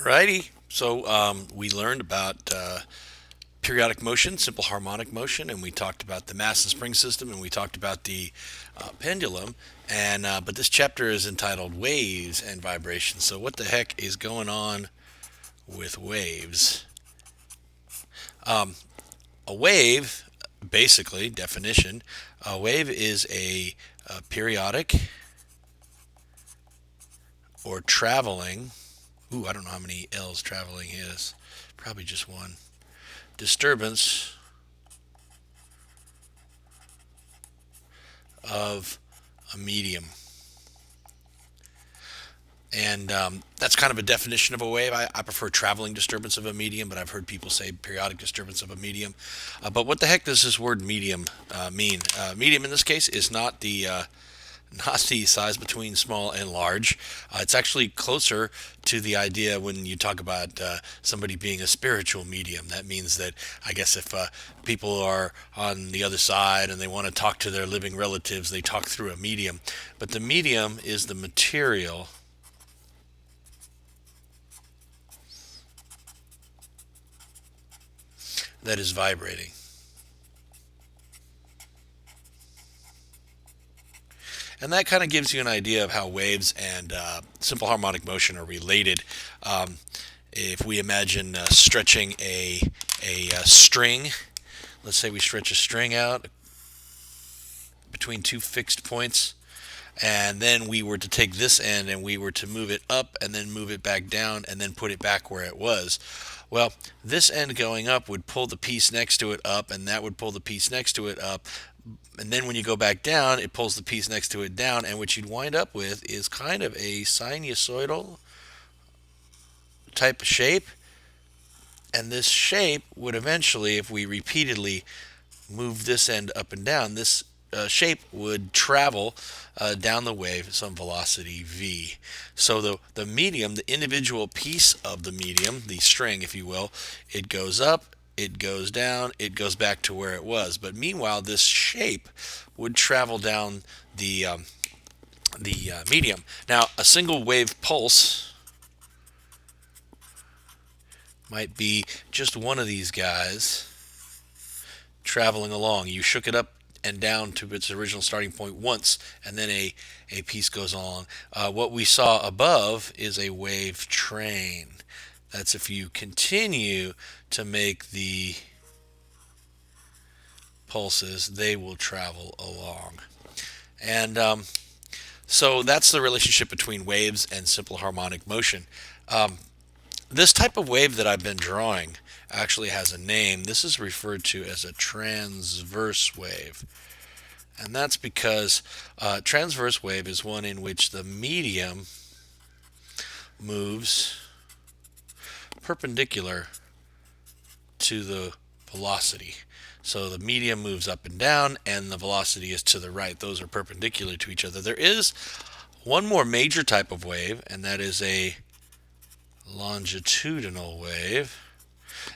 Alrighty, so we learned about periodic motion, simple harmonic motion, and we talked about the mass and spring system, and we talked about the pendulum. And but this chapter is entitled Waves and Vibrations. So what the heck is going on with waves? A wave, basically, definition, a wave is a periodic or traveling. I don't know how many L's traveling is. Probably just one. Disturbance of a medium. And that's kind of a definition of a wave. I prefer traveling disturbance of a medium, but I've heard people say periodic disturbance of a medium. But what the heck does this word medium mean? Medium in this case is not the size between small and large. It's actually closer to the idea when you talk about somebody being a spiritual medium. That means that I guess if people are on the other side and they want to talk to their living relatives, they talk through a medium. But the medium is the material that is vibrating. And that kind of gives you an idea of how waves and simple harmonic motion are related. If we imagine stretching a string, let's say we stretch a string out between two fixed points, and then we were to take this end and we were to move it up and then move it back down and then put it back where it was. Well, this end going up would pull the piece next to it up, and that would pull the piece next to it up. And then when you go back down, it pulls the piece next to it down, and what you'd wind up with is kind of a sinusoidal type of shape. And this shape would eventually, if we repeatedly move this end up and down, this shape would travel down the wave at some velocity v. So the medium, the individual piece of the medium, the string, if you will, it goes up, it goes down, it goes back to where it was. But meanwhile, this shape would travel down the medium. Now, a single wave pulse might be just one of these guys traveling along. You shook it up and down to its original starting point once, and then a piece goes along. What we saw above is a wave train. That's if you continue to make the pulses, they will travel along. And so that's the relationship between waves and simple harmonic motion. This type of wave that I've been drawing actually has a name. This is referred to as a transverse wave. And that's because transverse wave is one in which the medium moves perpendicular to the velocity. So the medium moves up and down, and the velocity is to the right. Those are perpendicular to each other. There is one more major type of wave, and that is a longitudinal wave.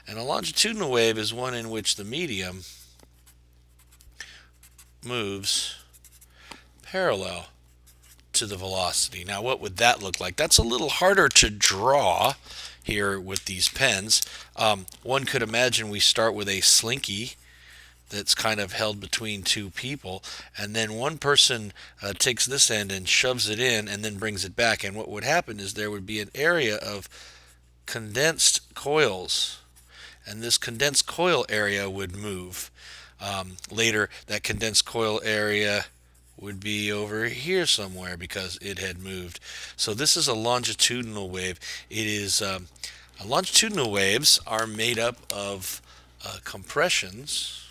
And a longitudinal wave is one in which the medium moves parallel to the velocity. Now, what would that look like? That's a little harder to draw here with these pens. One could imagine we start with a slinky that's kind of held between two people, and then one person takes this end and shoves it in and then brings it back, and what would happen is there would be an area of condensed coils, and this condensed coil area would move. Later, that condensed coil area would be over here somewhere because it had moved. So this is a longitudinal wave. It is longitudinal waves are made up of compressions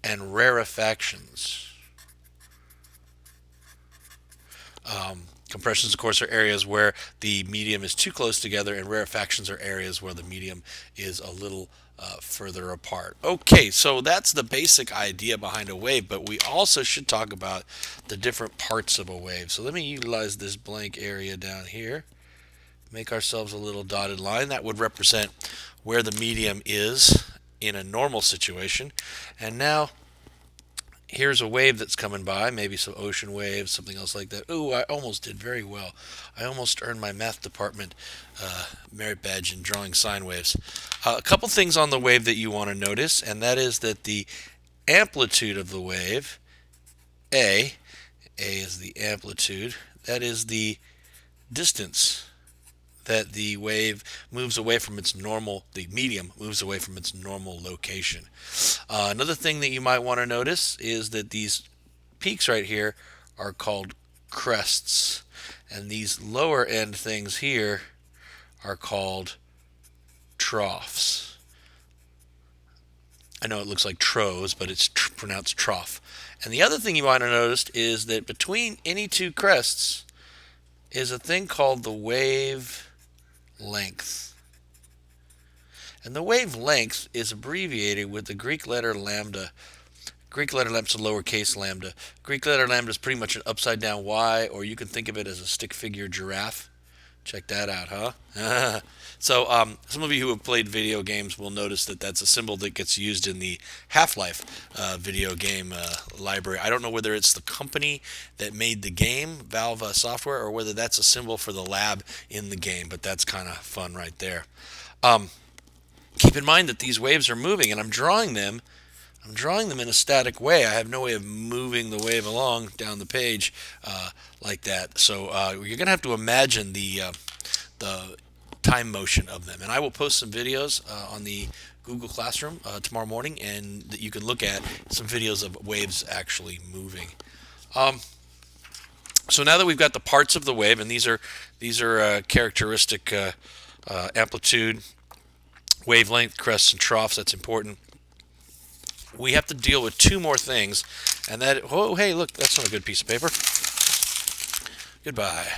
and rarefactions. Compressions, of course, are areas where the medium is too close together, and rarefactions are areas where the medium is a little further apart. Okay, so that's the basic idea behind a wave, but we also should talk about the different parts of a wave. So let me utilize this blank area down here, make ourselves a little dotted line. That would represent where the medium is in a normal situation. And now here's a wave that's coming by, maybe some ocean waves, something else like that. Ooh, I almost did very well. I almost earned my math department merit badge in drawing sine waves. A couple things on the wave that you want to notice, and that is that the amplitude of the wave, A is the amplitude, that is the distance that the wave moves away from its normal, the medium moves away from its normal location. Another thing that you might want to notice is that these peaks right here are called crests, and these lower end things here are called troughs. I know it looks like troghs, but it's pronounced trough. And the other thing you might have noticed is that between any two crests is a thing called the wave length. And the wave length is abbreviated with the Greek letter lambda. Greek letter lambda is lowercase lambda. Greek letter lambda is pretty much an upside down Y, or you can think of it as a stick figure giraffe. Check that out, huh? So some of you who have played video games will notice that that's a symbol that gets used in the Half-Life video game library. I don't know whether it's the company that made the game, Valve Software, or whether that's a symbol for the lab in the game, but that's kind of fun right there. Keep in mind that these waves are moving, and I'm drawing them in a static way. I have no way of moving the wave along down the page like that. So you're going to have to imagine the time motion of them. And I will post some videos on the Google Classroom tomorrow morning, and that you can look at some videos of waves actually moving. So now that we've got the parts of the wave, and these are characteristic amplitude, wavelength, crests, and troughs. That's important. We have to deal with two more things, and that, oh, hey, look, that's not a good piece of paper. Goodbye.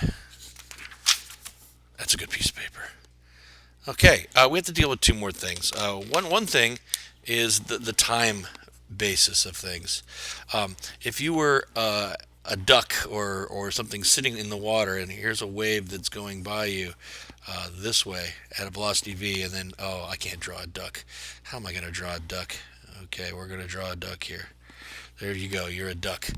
That's a good piece of paper. Okay, we have to deal with two more things. One thing is the time basis of things. If you were a duck or something sitting in the water, and here's a wave that's going by you this way at a velocity v, and then, oh, I can't draw a duck. How am I going to draw a duck? Okay, we're going to draw a duck here. There you go, you're a duck.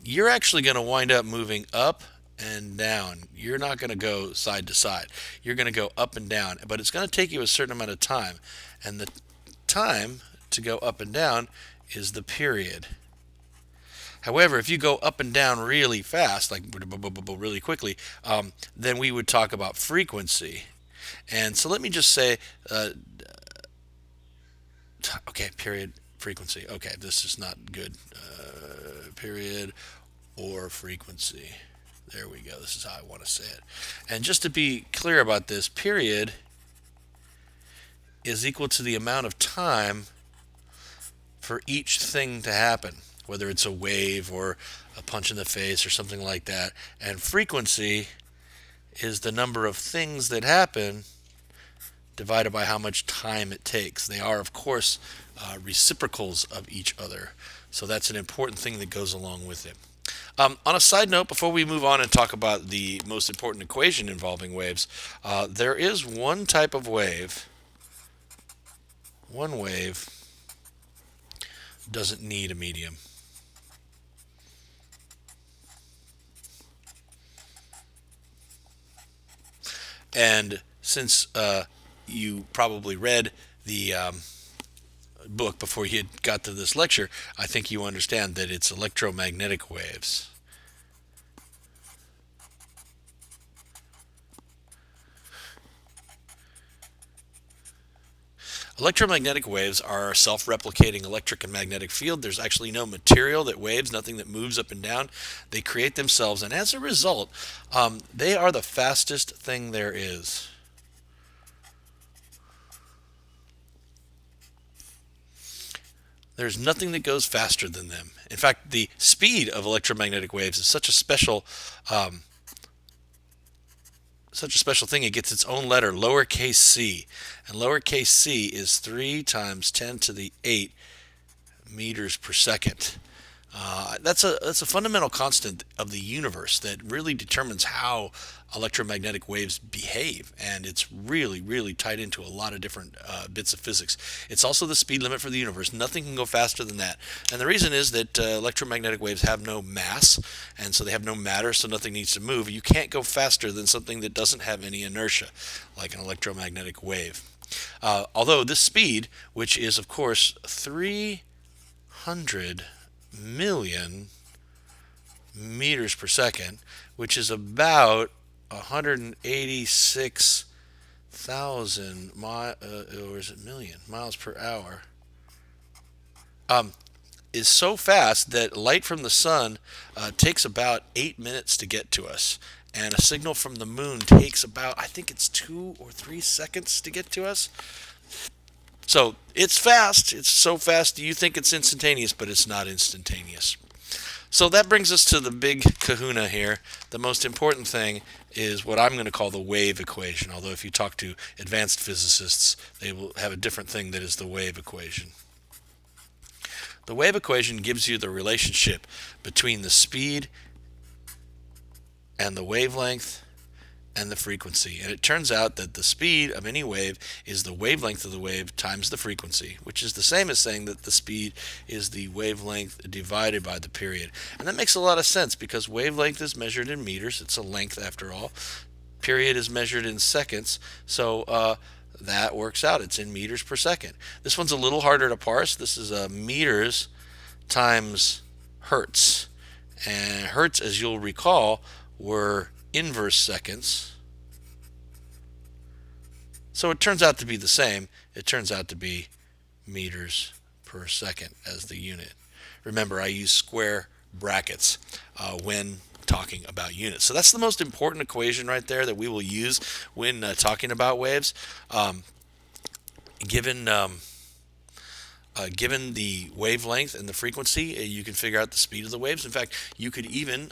You're actually going to wind up moving up and down. You're not going to go side to side. You're going to go up and down, but it's going to take you a certain amount of time. And the time to go up and down is the period. However, if you go up and down really fast, like really quickly, then we would talk about frequency. And so let me just say, okay, period, frequency. Okay, this is not good. Period or frequency. There we go. This is how I want to say it. And just to be clear about this, period is equal to the amount of time for each thing to happen, whether it's a wave or a punch in the face or something like that. And frequency is the number of things that happen divided by how much time it takes. They are, of course, reciprocals of each other. So that's an important thing that goes along with it. On a side note, before we move on and talk about the most important equation involving waves, there is one type of wave. One wave doesn't need a medium. And since you probably read the book before you got to this lecture, I think you understand that it's electromagnetic waves. Electromagnetic waves are a self-replicating electric and magnetic field. There's actually no material that waves, nothing that moves up and down. They create themselves, and as a result, they are the fastest thing there is. There's nothing that goes faster than them. In fact, the speed of electromagnetic waves is such a special thing. It gets its own letter, lowercase c, and lowercase c is 3 × 10⁸ meters per second. That's a fundamental constant of the universe that really determines how electromagnetic waves behave, and it's really tied into a lot of different bits of physics. It's also the speed limit for the universe. Nothing can go faster than that, and the reason is that electromagnetic waves have no mass, and so they have no matter, so nothing needs to move. You can't go faster than something that doesn't have any inertia, like an electromagnetic wave. Although this speed, which is of course 300 million meters per second, which is about 186,000 or is it million miles per hour, is so fast that light from the sun takes about 8 minutes to get to us. And a signal from the moon takes about, I think it's 2 or 3 seconds to get to us. So it's fast. It's so fast you think it's instantaneous, but it's not instantaneous. So that brings us to the big kahuna here. The most important thing is what I'm going to call the wave equation, although if you talk to advanced physicists, they will have a different thing that is the wave equation. The wave equation gives you the relationship between the speed and the wavelength and the frequency. And it turns out that the speed of any wave is the wavelength of the wave times the frequency, which is the same as saying that the speed is the wavelength divided by the period. And that makes a lot of sense because wavelength is measured in meters. It's a length after all. Period is measured in seconds. So that works out. It's in meters per second. This one's a little harder to parse. This is meters times hertz. And hertz, as you'll recall, were inverse seconds. So it turns out to be the same. It turns out to be meters per second as the unit. Remember, I use square brackets when talking about units. So that's the most important equation right there that we will use when talking about waves. Given given the wavelength and the frequency, you can figure out the speed of the waves. In fact, you could even,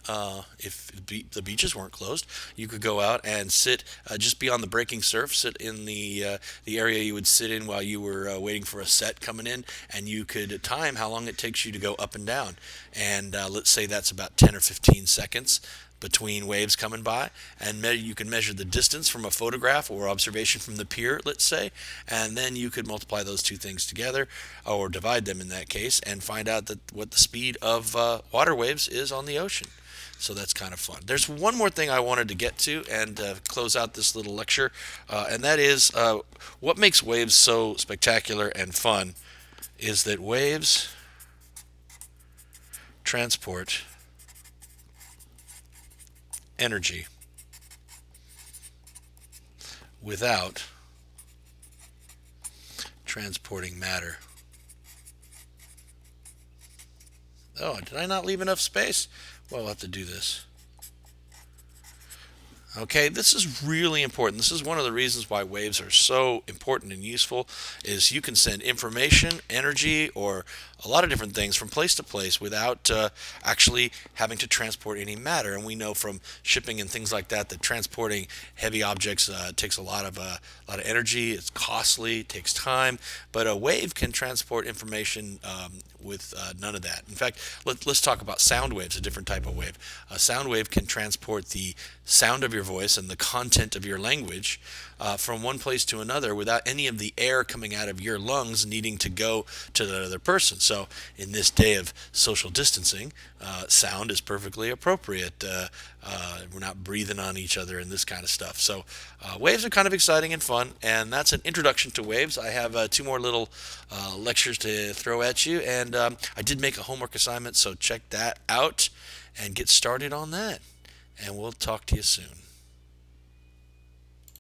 if the beaches weren't closed, you could go out and sit just beyond the breaking surf, sit in the area you would sit in while you were waiting for a set coming in, and you could time how long it takes you to go up and down. And let's say that's about 10 or 15 seconds between waves coming by, and you can measure the distance from a photograph or observation from the pier, let's say, and then you could multiply those two things together, or divide them in that case, and find out what the speed of water waves is on the ocean. So that's kind of fun. There's one more thing I wanted to get to and close out this little lecture, and that is what makes waves so spectacular and fun is that waves transport energy without transporting matter. Oh, did I not leave enough space? Well, I'll have to do this. Okay, this is really important. This is one of the reasons why waves are so important and useful is you can send information, energy, or a lot of different things from place to place without actually having to transport any matter. And we know from shipping and things like that that transporting heavy objects takes a lot of energy. It's costly, it takes time. But a wave can transport information with none of that. In fact, let's talk about sound waves, a different type of wave. A sound wave can transport the sound of your voice and the content of your language from one place to another without any of the air coming out of your lungs needing to go to the other person. So in this day of social distancing, sound is perfectly appropriate. We're not breathing on each other and this kind of stuff. So waves are kind of exciting and fun, and that's an introduction to waves. I have two more little lectures to throw at you, and I did make a homework assignment, so check that out and get started on that. And we'll talk to you soon.